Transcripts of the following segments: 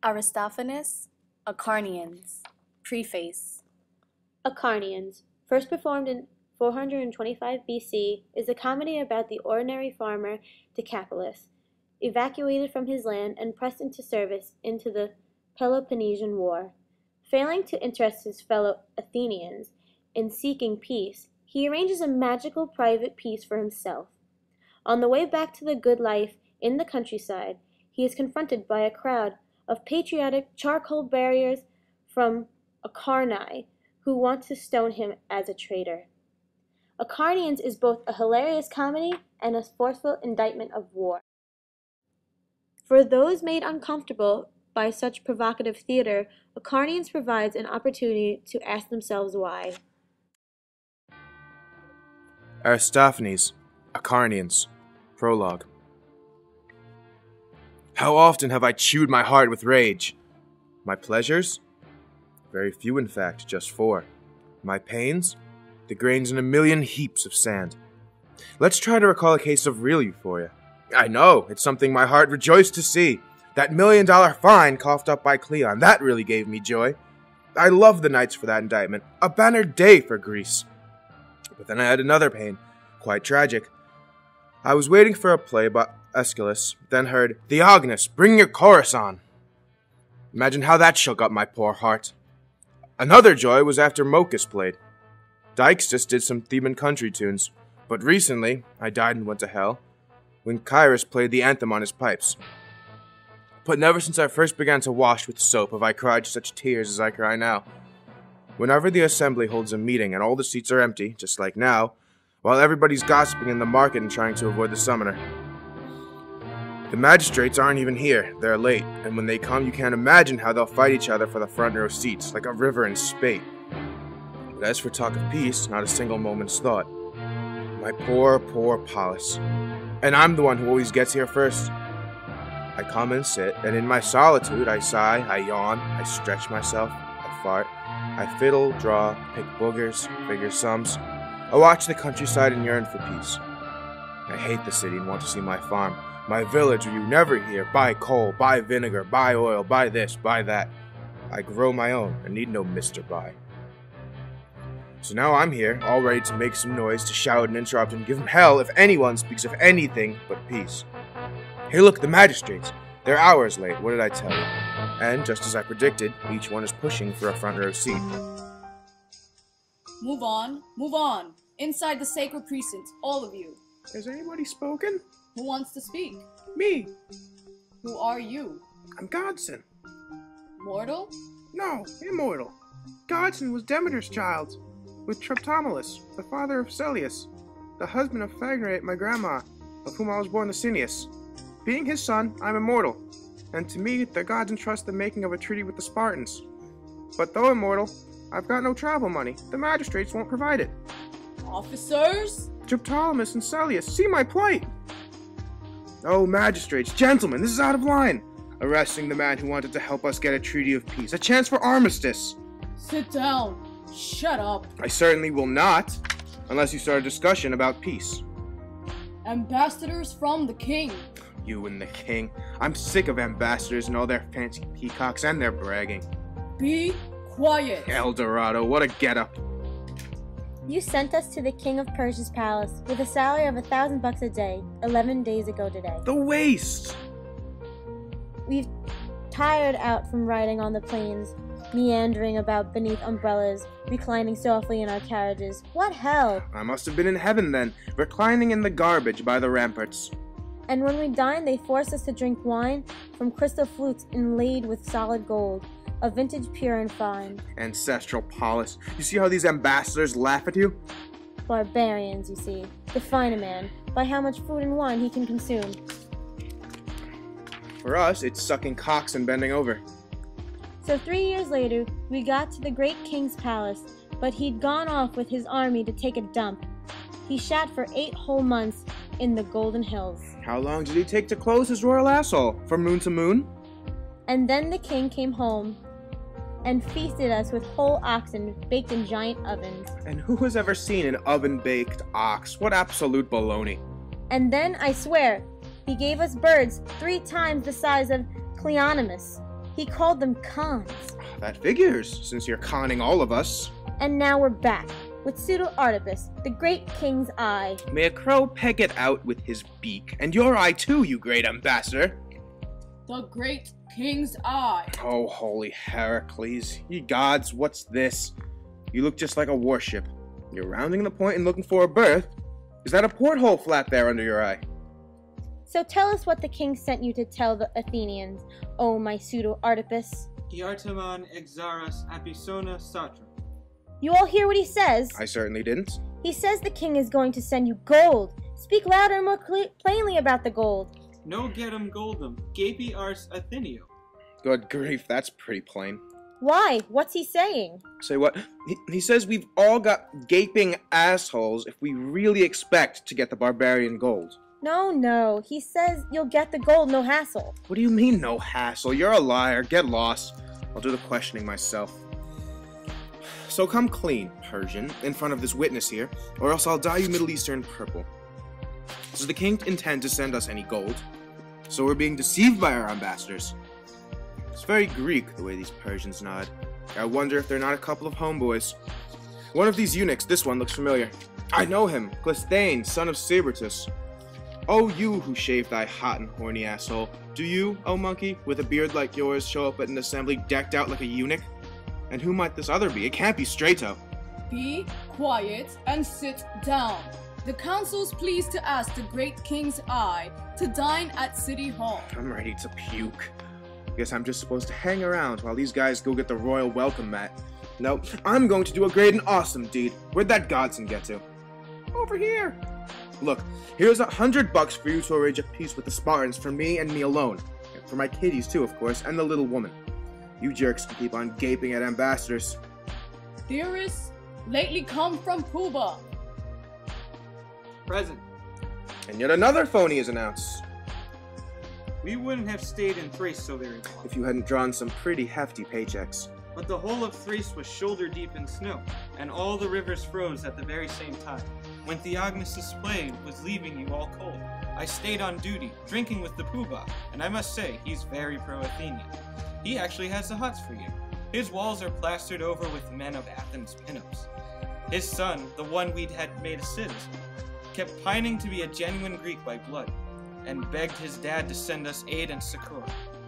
Aristophanes, Acarnians. Preface. Acarnians, first performed in 425 BC, is a comedy about the ordinary farmer Decapolis, evacuated from his land and pressed into service into the Peloponnesian War. Failing to interest his fellow Athenians in seeking peace, he arranges a magical private peace for himself. On the way back to the good life in the countryside, he is confronted by a crowd of patriotic charcoal bearers from Acarnae who want to stone him as a traitor. Acarnians is both a hilarious comedy and a forceful indictment of war. For those made uncomfortable by such provocative theater, Acarnians provides an opportunity to ask themselves why. Aristophanes, Acarnians, Prologue. How often have I chewed my heart with rage? My pleasures? Very few, in fact, just 4. My pains? The grains in a million heaps of sand. Let's try to recall a case of real euphoria. I know, it's something my heart rejoiced to see. That $1 million fine coughed up by Cleon, that really gave me joy. I loved the nights for that indictment. A banner day for Greece. But then I had another pain, quite tragic. I was waiting for a play about Aeschylus, then heard, "Theognis, bring your chorus on." Imagine how that shook up my poor heart. Another joy was after Mochus played. Dykes just did some Theban country tunes, but recently, I died and went to hell, when Kyrus played the anthem on his pipes. But never since I first began to wash with soap have I cried such tears as I cry now. Whenever the assembly holds a meeting and all the seats are empty, just like now, while everybody's gossiping in the market and trying to avoid the summoner. The magistrates aren't even here, they're late, and when they come you can't imagine how they'll fight each other for the front row seats, like a river and spate. But as for talk of peace, not a single moment's thought. My poor, poor Pallas. And I'm the one who always gets here first. I come and sit, and in my solitude I sigh, I yawn, I stretch myself, I fart, I fiddle, draw, pick boogers, figure sums. I watch the countryside and yearn for peace. I hate the city and want to see my farm, my village where you never hear, buy coal, buy vinegar, buy oil, buy this, buy that. I grow my own and need no Mr. Buy. So now I'm here, all ready to make some noise, to shout and interrupt and give them hell if anyone speaks of anything but peace. Hey look, the magistrates. They're hours late, what did I tell you? And just as I predicted, each one is pushing for a front row seat. Move on, move on. Inside the sacred precincts, all of you. Has anybody spoken? Who wants to speak? Me. Who are you? I'm Godson. Mortal? No, immortal. Godson was Demeter's child, with Triptomelus, the father of Celeus, the husband of Phagrate, my grandma, of whom I was born Licinius. Being his son, I'm immortal, and to me the gods entrust the making of a treaty with the Spartans. But though immortal, I've got no travel money. The magistrates won't provide it. Officers? Triptolemus and Celeus, see my plight! Oh, magistrates, gentlemen, this is out of line. Arresting the man who wanted to help us get a treaty of peace, a chance for armistice. Sit down. Shut up. I certainly will not, unless you start a discussion about peace. Ambassadors from the king. You and the king. I'm sick of ambassadors and all their fancy peacocks and their bragging. Be quiet. El Dorado, what a getup. You sent us to the king of Persia's palace with a salary of $1,000 a day, 11 days ago today. The waste! We've tired out from riding on the plains, meandering about beneath umbrellas, reclining softly in our carriages. What hell! I must have been in heaven then, reclining in the garbage by the ramparts. And when we dined, they forced us to drink wine from crystal flutes inlaid with solid gold, a vintage pure and fine. Ancestral Pallas. You see how these ambassadors laugh at you? Barbarians, you see. Define a man by how much food and wine he can consume. For us, it's sucking cocks and bending over. So 3 years later, we got to the great king's palace, but he'd gone off with his army to take a dump. He shat for 8 whole months in the Golden Hills. How long did he take to close his royal asshole? From moon to moon? And then the king came home and feasted us with whole oxen baked in giant ovens. And who has ever seen an oven-baked ox? What absolute baloney. And then, I swear, he gave us birds 3 times the size of Cleonymus. He called them cons. That figures, since you're conning all of us. And now we're back, with Pseudo-Artipus, the great king's eye. May a crow peck it out with his beak, and your eye too, you great ambassador. The great king's eye. Oh, holy Heracles. Ye gods, what's this? You look just like a warship. You're rounding the point and looking for a berth. Is that a porthole flat there under your eye? So tell us what the king sent you to tell the Athenians, oh my Pseudo-Artipus. Iartemon exaras apisona satra. You all hear what he says? I certainly didn't. He says the king is going to send you gold. Speak louder and more plainly about the gold. No getum goldum, gapi ars Athenio. Good grief, that's pretty plain. Why? What's he saying? Say what? He says we've all got gaping assholes if we really expect to get the barbarian gold. No. He says you'll get the gold, no hassle. What do you mean, no hassle? You're a liar. Get lost. I'll do the questioning myself. So come clean, Persian, in front of this witness here, or else I'll dye you Middle Eastern purple. Does the king intend to send us any gold? So we're being deceived by our ambassadors. It's very Greek, the way these Persians nod. I wonder if they're not a couple of homeboys. One of these eunuchs, this one, looks familiar. I know him, Clisthane, son of Sabertus. Oh, you who shave thy hot and horny asshole. Do you, oh monkey, with a beard like yours, show up at an assembly decked out like a eunuch? And who might this other be? It can't be Strato. Be quiet and sit down. The council's pleased to ask the great king's eye to dine at City Hall. I'm ready to puke. Guess I'm just supposed to hang around while these guys go get the royal welcome mat. No, I'm going to do a great and awesome deed. Where'd that godson get to? Over here. Look, here's $100 for you to arrange a peace with the Spartans for me and me alone. And for my kiddies too, of course, and the little woman. You jerks can keep on gaping at ambassadors. Theorists lately come from Cuba. Present. And yet another phony is announced. We wouldn't have stayed in Thrace so very long. If you hadn't drawn some pretty hefty paychecks. But the whole of Thrace was shoulder deep in snow, and all the rivers froze at the very same time. When Theognis' play was leaving you all cold, I stayed on duty, drinking with the poobah, and I must say, he's very pro-Athenian. He actually has the huts for you. His walls are plastered over with men of Athens pinups. His son, the one we'd had made a citizen, kept pining to be a genuine Greek by blood, and begged his dad to send us aid and succor.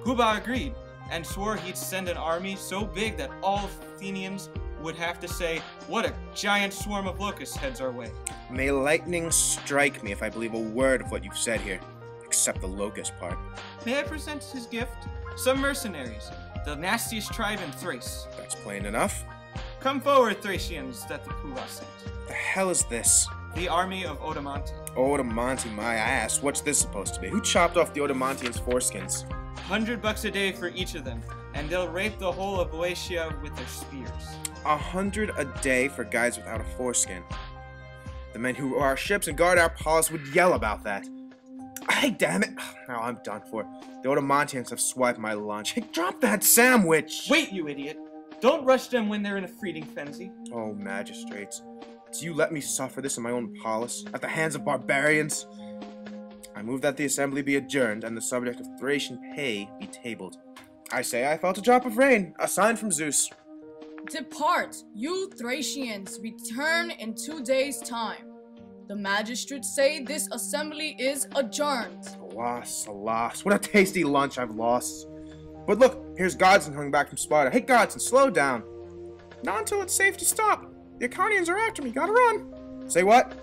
Poobah agreed, and swore he'd send an army so big that all Athenians would have to say, what a giant swarm of locusts heads our way. May lightning strike me if I believe a word of what you've said here, except the locust part. May I present his gift? Some mercenaries, the nastiest tribe in Thrace. That's plain enough. Come forward, Thracians, that the Poobah sent. The hell is this? The army of Odamonte. Odamonte, my ass. What's this supposed to be? Who chopped off the Odamontians' foreskins? $100 a day for each of them, and they'll rape the whole of Boeotia with their spears. 100 a day for guys without a foreskin. The men who row our ships and guard our paws would yell about that. Hey, damn it. Now I'm done for. The Odamontians have swiped my lunch. Hey, drop that sandwich! Wait, you idiot! Don't rush them when they're in a freeding frenzy. Oh, magistrates. Do you let me suffer this in my own palace, at the hands of barbarians? I move that the assembly be adjourned, and the subject of Thracian pay be tabled. I say I felt a drop of rain, a sign from Zeus. Depart, you Thracians, return in 2 days' time. The magistrates say this assembly is adjourned. Alas, alas, what a tasty lunch I've lost. But look, here's Godson coming back from Sparta. Hey, Godson, slow down. Not until it's safe to stop. The Iconians are after me, gotta run. Say what?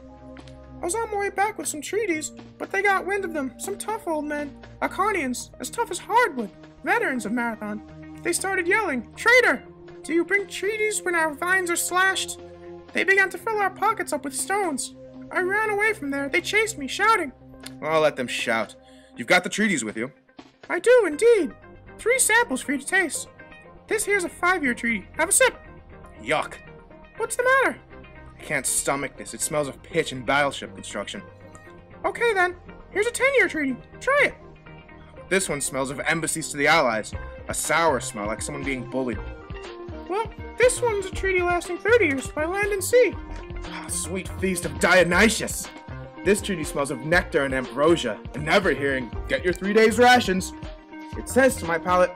I was on my way back with some treaties, but they got wind of them. Some tough old men. Iconians, as tough as hardwood. Veterans of Marathon. They started yelling, "Traitor! Do you bring treaties when our vines are slashed?" They began to fill our pockets up with stones. I ran away from there. They chased me, shouting. I'll let them shout. You've got the treaties with you. I do, indeed. 3 samples for you to taste. This here's a 5-year treaty. Have a sip. Yuck. What's the matter? I can't stomach this. It smells of pitch and battleship construction. Okay then. Here's a 10-year treaty. Try it. This one smells of embassies to the Allies. A sour smell, like someone being bullied. Well, this one's a treaty lasting 30 years by land and sea. Ah, sweet feast of Dionysius. This treaty smells of nectar and ambrosia, and never hearing, get your 3 days rations. It says to my palate,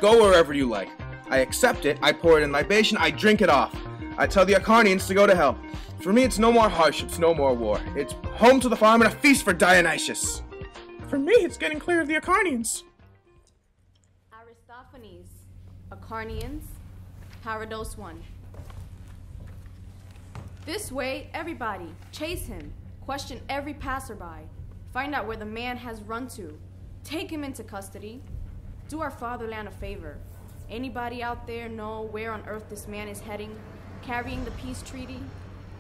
Go wherever you like. I accept it, I pour it in libation, I drink it off. I tell the Acarnians to go to hell. For me, it's no more hardships, no more war. It's home to the farm and a feast for Dionysius. For me, it's getting clear of the Acarnians. Aristophanes, Acarnians, Parados 1. This way, everybody. Chase him. Question every passerby. Find out where the man has run to. Take him into custody. Do our fatherland a favor. Anybody out there know where on earth this man is heading, carrying the peace treaty?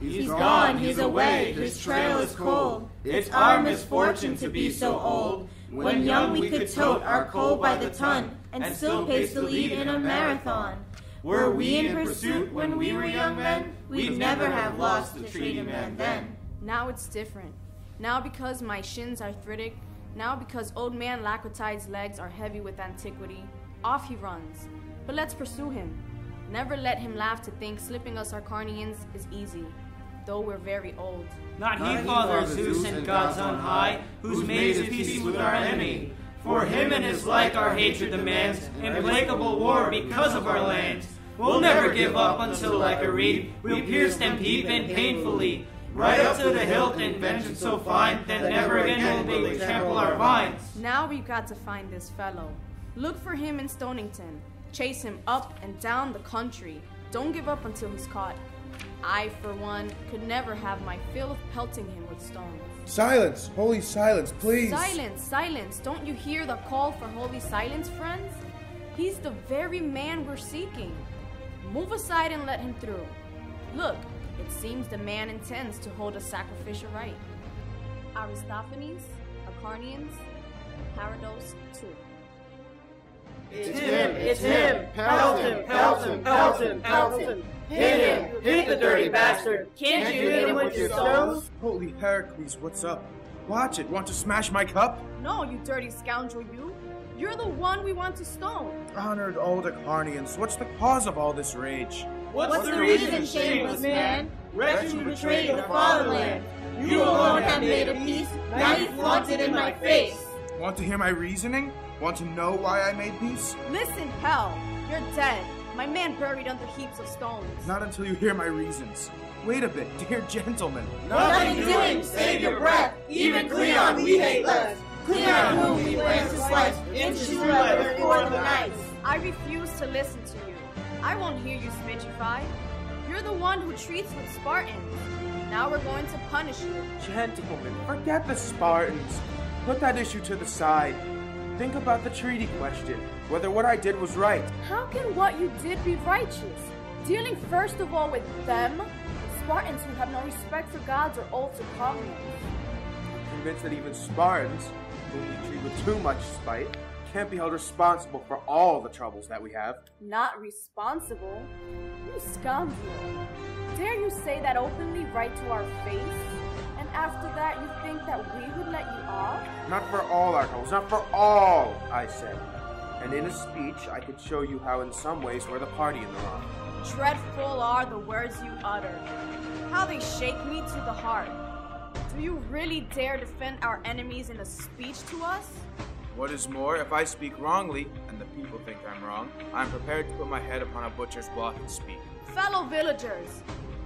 He's gone, he's away, his trail is cold. It's our misfortune to be so old. When young we could tote our coal by the ton, and still pace the lead in a marathon. Were we in pursuit when we were young men, we'd never have lost the treaty man then. Now it's different. Now because my shins are arthritic, now because old man Lacritide's legs are heavy with antiquity, off he runs. But let's pursue him. Never let him laugh to think slipping us Acarnians is easy, though we're very old. Not he, Father Zeus and gods on high, who's made his peace with our enemy. For him and his like our hatred demands, implacable war because of our lands. We'll never give up until, like a reed, we'll pierce them deep and painfully, right up to the hilt in vengeance so fine that never again will they trample our vines. Now we've got to find this fellow. Look for him in Stonington. Chase him up and down the country. Don't give up until he's caught. I, for one, could never have my fill of pelting him with stones. Silence! Holy silence, please! Silence! Silence! Don't you hear the call for holy silence, friends? He's the very man we're seeking. Move aside and let him through. Look, it seems the man intends to hold a sacrificial rite. Aristophanes, Acarnians, Parados 2. It's him! It's him! Pelt him! Pelt him! Pelt him! Pelt him! Hit him! Hit the dirty bastard! Can't you hit him with your stones? Holy Heracles, what's up? Watch it! Want to smash my cup? No, you dirty scoundrel, you! You're the one we want to stone! Honored old Acarnians, what's the cause of all this rage? What's the reason, shameless man? Wretch who betrayed the fatherland! You alone have made a peace, now you flaunt it in my face! Want to hear my reasoning? Want to know why I made peace? Listen, hell! You're dead! My man buried under heaps of stones. Not until you hear my reasons. Wait a bit, dear gentlemen. Nothing doing, save your breath! Even Cleon we hate less! Cleon whom we plan to slice into true leather for the knights! I refuse to listen to you. I won't hear you smidgify. You're the one who treats with Spartans. Now we're going to punish you. Gentlemen, forget the Spartans. Put that issue to the side. Think about the treaty question, whether what I did was right. How can what you did be righteous? Dealing first of all with them, Spartans who have no respect for gods or oaths or covenants. I'm convinced that even Spartans, whom we treat with too much spite, can't be held responsible for all the troubles that we have. Not responsible? You scoundrel. Dare you say that openly right to our face? And after that you think that we would let you off? Not for all our troubles, not for all, I said. And in a speech, I could show you how in some ways we're the party in the wrong. Dreadful are the words you utter. How they shake me to the heart. Do you really dare defend our enemies in a speech to us? What is more, if I speak wrongly, and the people think I'm wrong, I'm prepared to put my head upon a butcher's block and speak. Fellow villagers,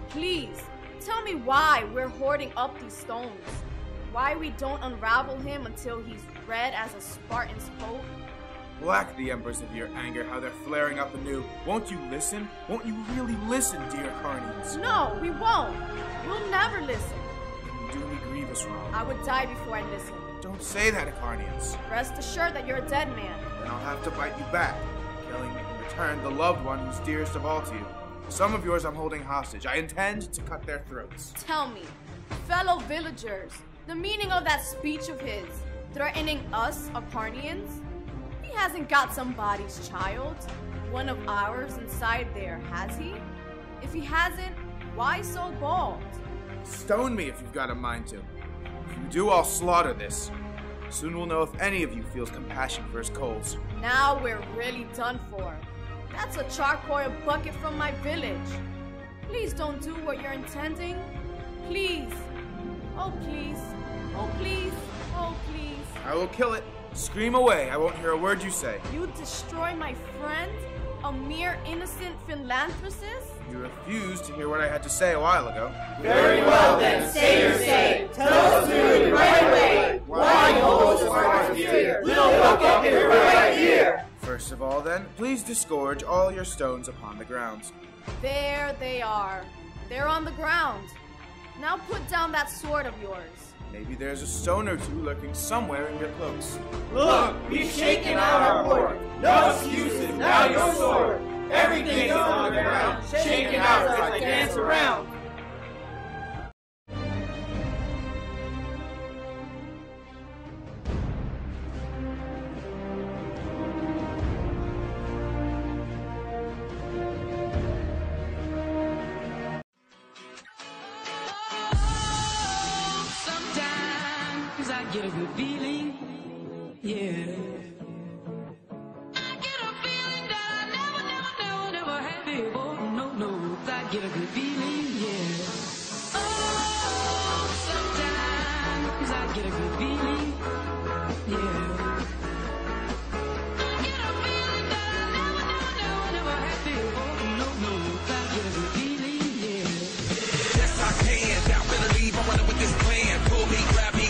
please, tell me why we're hoarding up these stones. Why we don't unravel him until he's red as a Spartan's coat. Black the embers of your anger, how they're flaring up anew. Won't you listen? Won't you really listen, dear Carnians? No, we won't. We'll never listen. You do me grievous wrong. I would die before I listen. Don't say that, Acarnians. Rest assured that you're a dead man. Then I'll have to bite you back, killing in return the loved one who's dearest of all to you. Some of yours I'm holding hostage. I intend to cut their throats. Tell me, fellow villagers, the meaning of that speech of his, threatening us, Acarnians? He hasn't got somebody's child, one of ours inside there, has he? If he hasn't, why so bold? Stone me if you've got a mind to. If you do, I'll slaughter this. Soon we'll know if any of you feels compassion for his coals. Now we're really done for. That's a charcoal bucket from my village. Please don't do what you're intending. Please. Oh, please. Oh, please. Oh, please. I will kill it. Scream away. I won't hear a word you say. You destroy my friend? A mere innocent philanthropist? You refused to hear what I had to say a while ago. Very well then, say your say. Tell us through right away. Why you hold us for our fear? We'll walk up here right here. First of all then, please disgorge all your stones upon the grounds. There they are. They're on the ground. Now put down that sword of yours. Maybe there's a stone or two lurking somewhere in your cloaks. Look, we've shaken out our board. No excuses, now your sword. Everything's on the ground, shaken out as I dance around. Sometimes I get a good feeling, yeah. I get a good feeling, yeah. Oh, sometimes I get a good feeling, yeah. I get a feeling that I never had before. No, I get a good feeling, yeah. Yes, I can. Now better leave. I'm running with this plan. Pull me, grab in the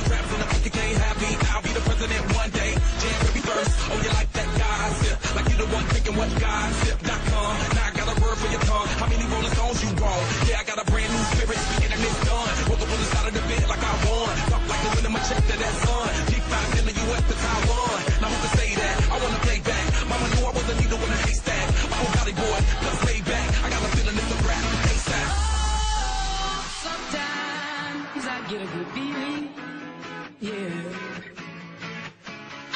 you can't have me. I'll be the president one day. Jam every verse. Oh, you like that gossip? Like you the one thinking what gossip.com. Now I got a word for your tongue. How many Rolling Stones you want? Yeah, I got a brand new spirit, speaking and it's done. Woke up on the side of the bed like I won. Talk like the wind in my chest to that sun. G5 in the US to Taiwan. Now who can say that? I wanna play back. Mama knew I wasn't needle in a haystack. Oh, Gotti boy, let's lay back. I got a feeling it's a rap. ASAP. Oh, sometimes I get a good feeling, yeah.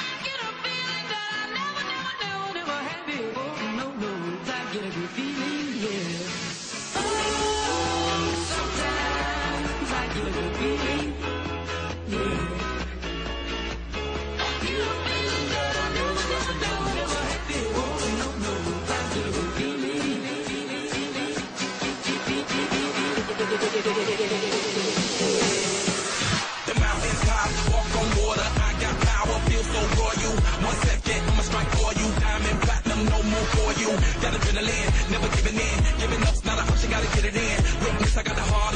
I get a feeling that I never had before. No, I get a good feeling, yeah. Sometimes I get a good feeling, yeah. I get a feeling that I never had before. No, I get a good feeling. The mountains high, walk on water. I got power, feel so royal. 1 second, I'ma strike for you. Diamond, platinum, no more for you. Got adrenaline, never giving in. Giving up's not an option, gotta get it in. Witness, I got the heart.